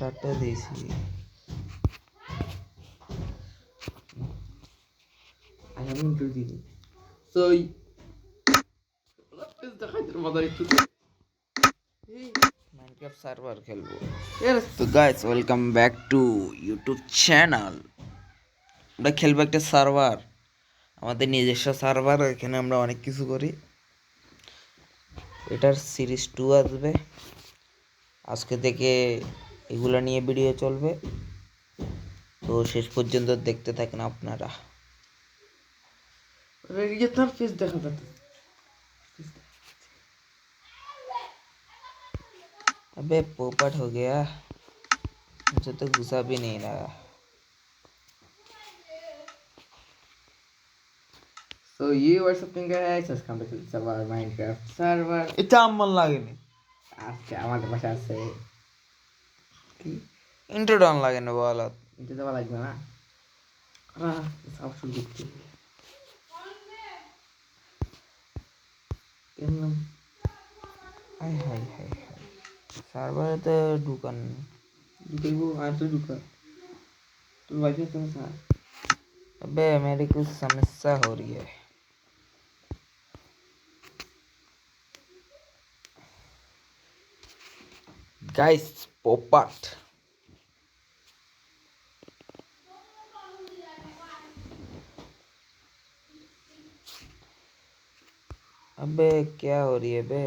স্টার্টটা দিয়েছি। আমি ইন্ট্রো দিই। সো মাইনক্রাফট সার্ভার খেলবো। তো guys welcome back to YouTube channel. আমরা খেলবো একটা সার্ভার, আমাদের নিজস্ব সার্ভার। এখানে আমরা অনেক কিছু করি। এটার সিরিজ 2 আসবে আজকে থেকে, এগুলো নিয়ে ভিডিও চলবে। তো শেষ পর্যন্ত দেখতে থাকেন আপনারা। ফেস দেখা যাচ্ছে। अबे पोपट हो गया, मुझे तो गुस्सा भी नहीं रहा। So you are something guys, let's come to server Minecraft server. এটা আমার লাগেনি, আজকে আমাদের পাশে আছে কি ইন্ট্রো ডাউন লাগেনি, বলো ইন্ট্রো দেওয়া লাগবে না। সব শুরু করতে কেমন হাই হাই হাই হাই সার্ভারে তো ঢুকান ঢুকাইবো আর তো ঢুকা तो वाईफाई समस्या। अबे मेरी कुछ समस्या हो रही है। गाइस पोपट अबे क्या हो रही है बे।